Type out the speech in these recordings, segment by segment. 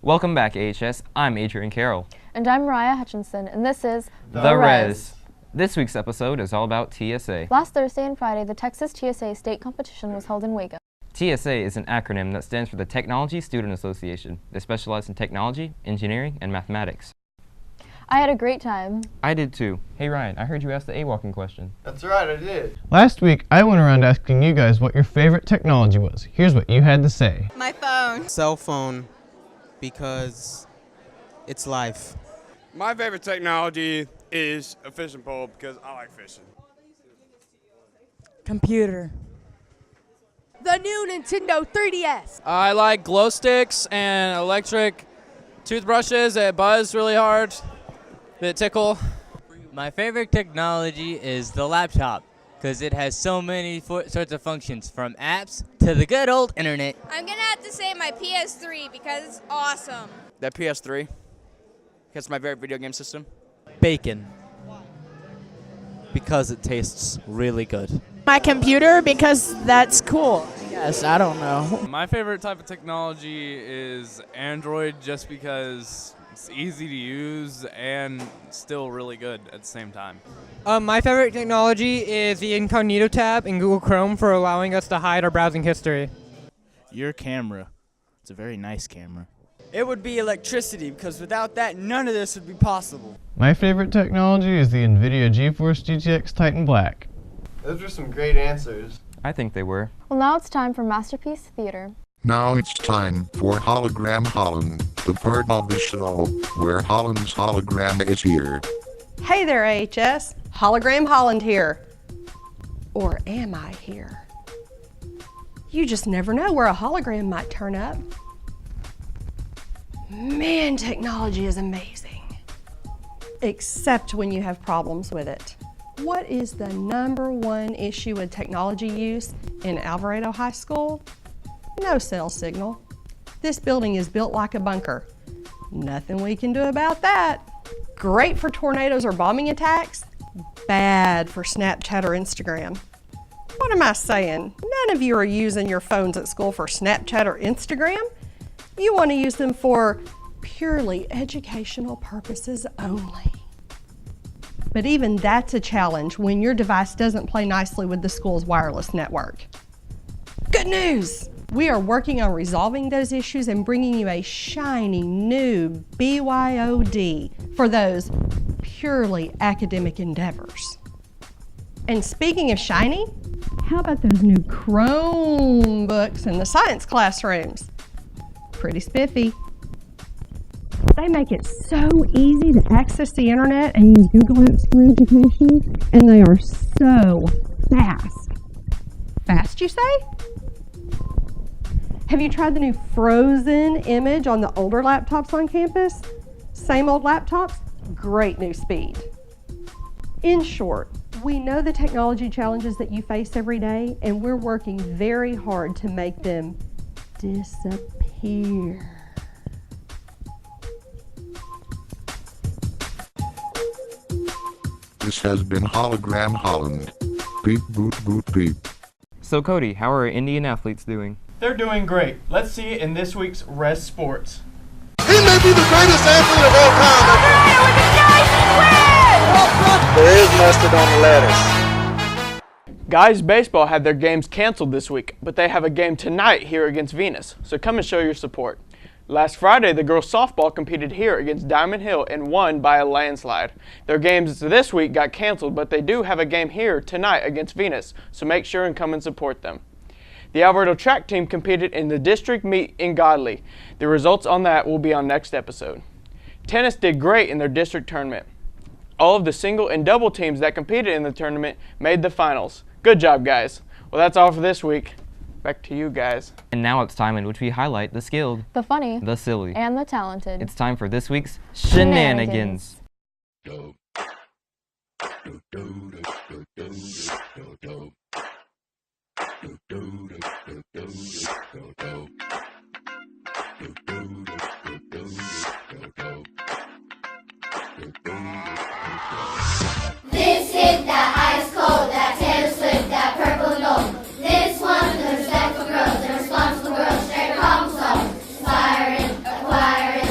Welcome back, AHS. I'm Adrian Carroll. And I'm Mariah Hutchinson, and this is The REZ. This week's episode is all about TSA. Last Thursday and Friday, the Texas TSA state competition was held in Waco. TSA is an acronym that stands for the Technology Student Association. They specialize in technology, engineering, and mathematics. I had a great time. I did too. Hey Ryan, I heard you asked the AWalking question. That's right, I did. Last week, I went around asking you guys what your favorite technology was. Here's what you had to say. My phone. Cell phone, because it's life. My favorite technology is a fishing pole because I like fishing. Computer. The new Nintendo 3DS. I like glow sticks and electric toothbrushes that buzz really hard, that tickle. My favorite technology is the laptop because it has so many sorts of functions, from apps to the good old internet. I'm going to have to say my PS3 because it's awesome. That PS3, that's my favorite video game system. Bacon. Because it tastes really good. My computer, because that's cool. Yes, I don't know. My favorite type of technology is Android just because it's easy to use and still really good at the same time. My favorite technology is the incognito tab in Google Chrome for allowing us to hide our browsing history. Your camera. It's a very nice camera. It would be electricity, because without that, none of this would be possible. My favorite technology is the NVIDIA GeForce GTX Titan Black. Those were some great answers. I think they were. Well, now it's time for Masterpiece Theater. Now it's time for Hologram Holland, the part of the show where Holland's hologram is here. Hey there, AHS. Hologram Holland here. Or am I here? You just never know where a hologram might turn up. Man, technology is amazing. Except when you have problems with it. What is the #1 issue with technology use in Alvarado High School? No cell signal. This building is built like a bunker. Nothing we can do about that. Great for tornadoes or bombing attacks. Bad for Snapchat or Instagram. What am I saying? None of you are using your phones at school for Snapchat or Instagram. You want to use them for purely educational purposes only. But even that's a challenge when your device doesn't play nicely with the school's wireless network. Good news! We are working on resolving those issues and bringing you a shiny new BYOD for those purely academic endeavors. And speaking of shiny, how about those new Chromebooks in the science classrooms? Pretty spiffy. They make it so easy to access the internet and use Google Apps for education, and they are so fast. Fast, you say? Have you tried the new frozen image on the older laptops on campus? Same old laptops, great new speed. In short, we know the technology challenges that you face every day, and we're working very hard to make them disappear. This has been Hologram Holland. Beep boop boop beep. So Cody, how are our Indian athletes doing? They're doing great. Let's see it in this week's REZ Sports. He may be the greatest athlete of all time. There is mustard on the lettuce. Guys baseball had their games canceled this week, but they have a game tonight here against Venus, so come and show your support. Last Friday, the girls softball competed here against Diamond Hill and won by a landslide. Their games this week got canceled, but they do have a game here tonight against Venus, so make sure and come and support them. The Alvarado track team competed in the district meet in Godley. The results on that will be on next episode. Tennis did great in their district tournament. All of the single and double teams that competed in the tournament made the finals. Good job, guys. Well, that's all for this week. Back to you guys. And now it's time in which we highlight the skilled, the funny, the silly, and the talented. It's time for this week's Shenanigans. This hit, that ice cold, that Taylor Swift, that purple gnome. This one, the respectful girls, the responsible girls, straight chromosomes. Inspiring, acquiring.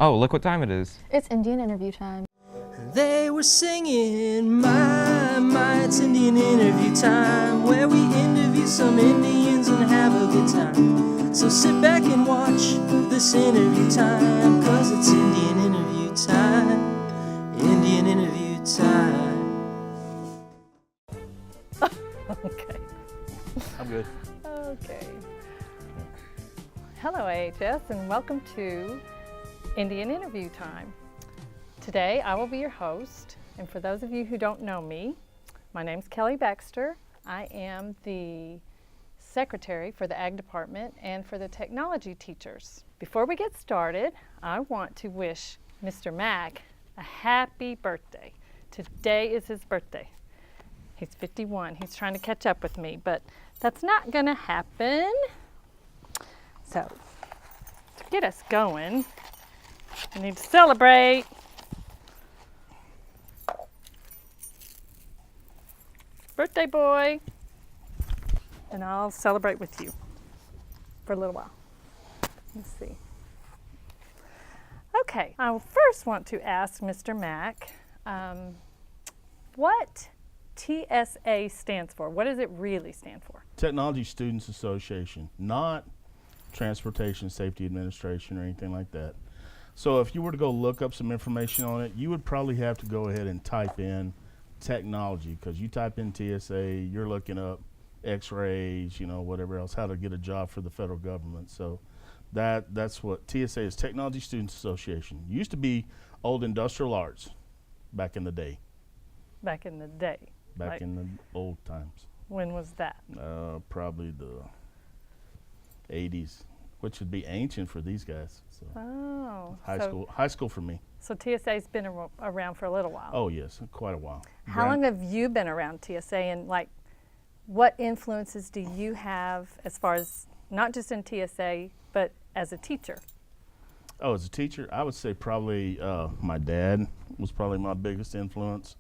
Oh, look what time it is. It's Indian interview time. They were singing, my, it's Indian interview time, where we interview some Indians and have a good time. So sit back and watch this interview time, 'cause it's Indian interview time, Indian interview time. Okay. I'm good. Okay. Hello, AHS, and welcome to Indian Interview Time. Today, I will be your host, and for those of you who don't know me, my name's Kelly Baxter. I am the secretary for the Ag Department and for the technology teachers. Before we get started, I want to wish Mr. Mack a happy birthday. Today is his birthday. He's 51. He's trying to catch up with me, but that's not gonna happen. So, to get us going, we need to celebrate. Birthday boy. And I'll celebrate with you for a little while. Let's see. Okay, I first want to ask Mr. Mack, what TSA stands for. What does it really stand for? Technology Students Association, not Transportation Safety Administration or anything like that. So if you were to go look up some information on it, you would probably have to go ahead and type in technology, because you type in TSA, you're looking up x-rays, you know, whatever else, how to get a job for the federal government. So that's what TSA is, Technology Students Association. Used to be Old Industrial Arts back in the day. Back in the day. Back like, in the old times. When was that? Probably the 80s, which would be ancient for these guys. So oh. High school for me. So TSA's been around for a little while. Oh yes, quite a while. How long have you been around TSA, and like what influences do you have as far as not just in TSA, but as a teacher? Oh, as a teacher, I would say probably my dad was probably my biggest influence.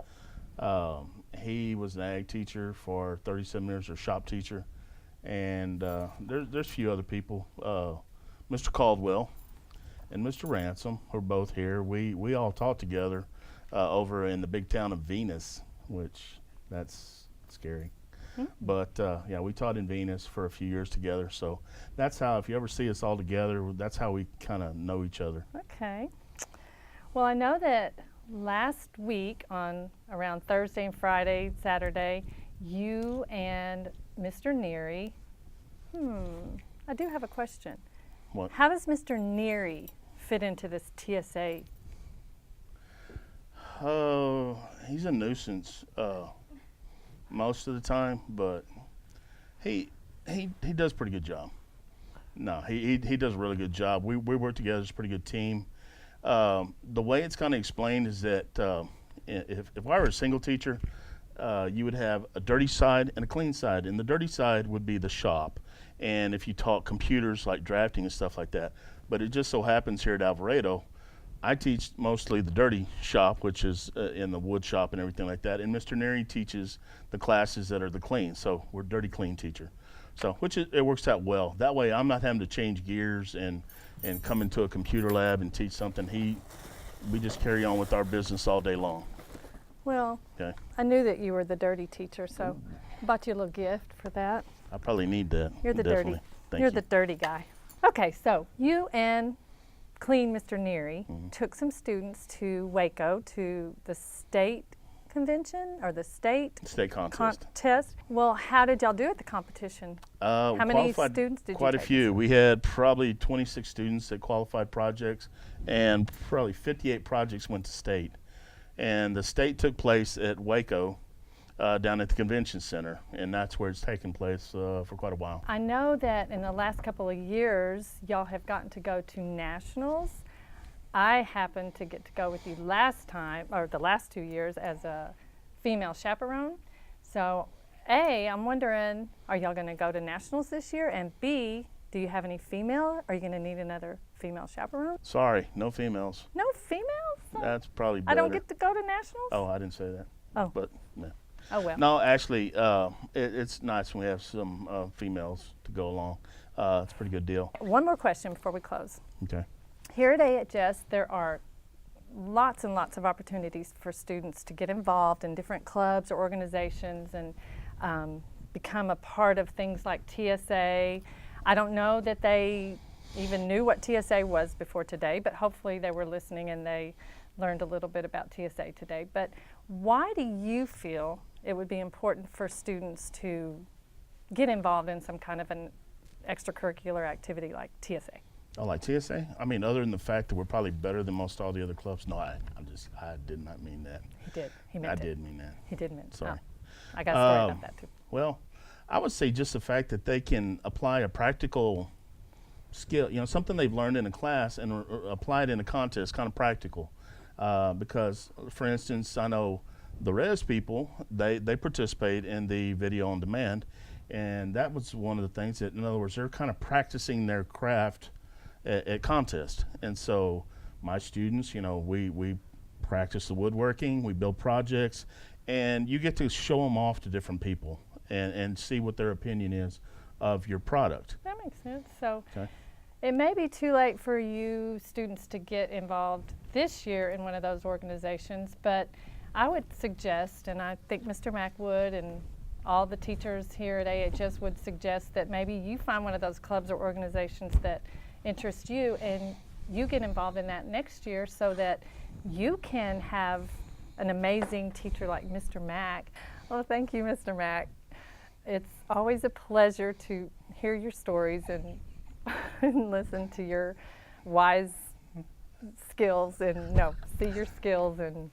He was an ag teacher for 37 years, or shop teacher. And there's a few other people. Mr. Caldwell and Mr. Ransom, who are both here. We all taught together over in the big town of Venus, which that's scary. Mm-hmm. But yeah, we taught in Venus for a few years together. So that's how, if you ever see us all together, that's how we kind of know each other. Okay. Well, I know that last week on around Thursday and Friday, Saturday, you and Mr. Neary, I do have a question. What? How does Mr. Neary fit into this TSA? He's a nuisance most of the time, but he does a pretty good job. No, he does a really good job. We work together as a pretty good team. The way it's kind of explained is that if I were a single teacher, you would have a dirty side and a clean side, and the dirty side would be the shop. And if you taught computers like drafting and stuff like that, but it just so happens here at Alvarado, I teach mostly the dirty shop, which is in the wood shop and everything like that, and Mr. Neary teaches the classes that are the clean, so we're dirty clean teacher. So it works out well. That way I'm not having to change gears and come into a computer lab and teach something. We just carry on with our business all day long. Well, okay. I knew that you were the dirty teacher, so I bought you a little gift for that. I probably need that. You're the definitely. dirty. Thank You're you. the dirty guy. Okay, so you and Clean Mr. Neary took some students to Waco to the state convention or the state contest. Well, how did y'all do at the competition? How many students did you take? Quite a few. We had probably 26 students that qualified projects, and probably 58 projects went to state. And the state took place at Waco, down at the convention center, and that's where it's taken place for quite a while. I know that in the last couple of years, y'all have gotten to go to nationals. I happened to get to go with you last time, or the last 2 years, as a female chaperone. So A, I'm wondering, are y'all gonna go to nationals this year? And B, do you have any female? Are you gonna need another female chaperone? Sorry, no females. No females? That's probably better. I don't get to go to nationals? Oh, I didn't say that. Oh. But, no. Oh, well. No, actually, it's nice when we have some females to go along. It's a pretty good deal. One more question before we close. Okay. Here at AHS, there are lots and lots of opportunities for students to get involved in different clubs or organizations and become a part of things like TSA. I don't know that they even knew what TSA was before today, but hopefully they were listening and they learned a little bit about TSA today. But why do you feel it would be important for students to get involved in some kind of an extracurricular activity like TSA? Oh, like TSA? I mean, other than the fact that we're probably better than most all the other clubs. No, I did not mean that. He did. He meant it. I did mean that. He did mean it. Sorry. Oh, I got a story about that too. Well, I would say just the fact that they can apply a practical skill, something they've learned in a class and apply it in a contest, kind of practical. Because, for instance, I know the REZ people, they participate in the video on demand, and that was one of the things that, in other words, they're kind of practicing their craft at contest. And so my students, we practice the woodworking, we build projects, and you get to show them off to different people and see what their opinion is of your product. That makes sense. So okay. It may be too late for you students to get involved this year in one of those organizations, but I would suggest, and I think Mr. Mack would, and all the teachers here at AHS would suggest that maybe you find one of those clubs or organizations that interest you and you get involved in that next year so that you can have an amazing teacher like Mr. Mack. Well, thank you, Mr. Mack. It's always a pleasure to hear your stories and listen to your wise skills and see your skills and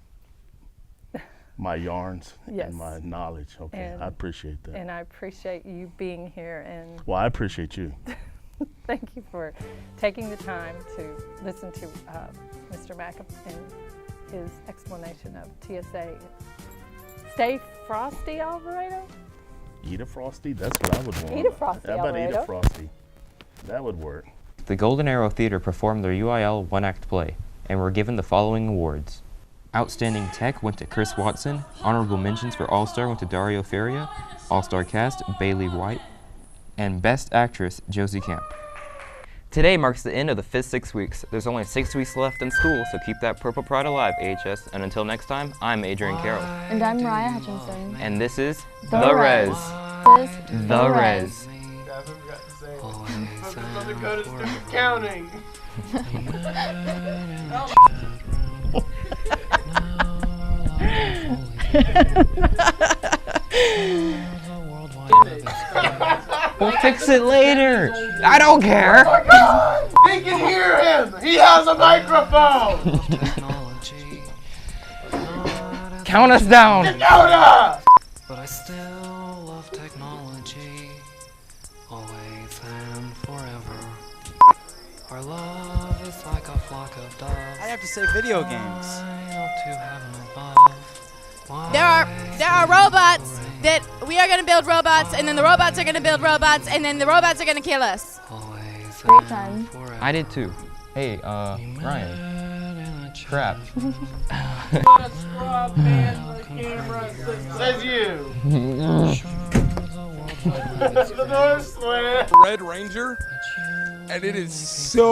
my yarns yes. and my knowledge. Okay, and, I appreciate that. And I appreciate you being here. And well, I appreciate you. Thank you for taking the time to listen to Mr. Mack and his explanation of TSA. Stay frosty, Alvarado? Eat a frosty? That's what I would want. Eat a frosty, How about Alvarado? eat a frosty? That would work. The Golden Arrow Theater performed their UIL one-act play and were given the following awards. Outstanding Tech went to Chris Watson. Honorable mentions for All-Star went to Dario Feria. All-Star Cast, Bailey White. And Best Actress, Josie Camp. Today marks the end of the fifth 6 weeks. There's only 6 weeks left in school, so keep that purple pride alive, AHS. And until next time, I'm Adrian Carroll. And I'm Mariah Hutchinson. And this is The REZ. This is The REZ. Counting. We'll fix it later. I don't care. Oh my God! He can hear him. He has a microphone. Count us down. Dakota! But I still love technology, always and forever. Our love is like a flock of doves. I have to say video games. Up to heaven above. There are robots that we are going to build robots, and then the robots are going to build robots, and then the robots are going to kill us. Great time. I did too. Hey, Ryan. Crap. Says you. The door slammed. Red Ranger, and it is so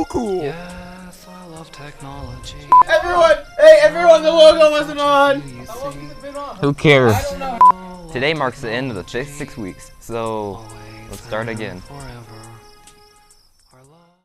cool. Yes, I love technology. Everyone, the logo wasn't on. Who cares? Today marks the end of the fifth 6 weeks, so let's start again. Forever.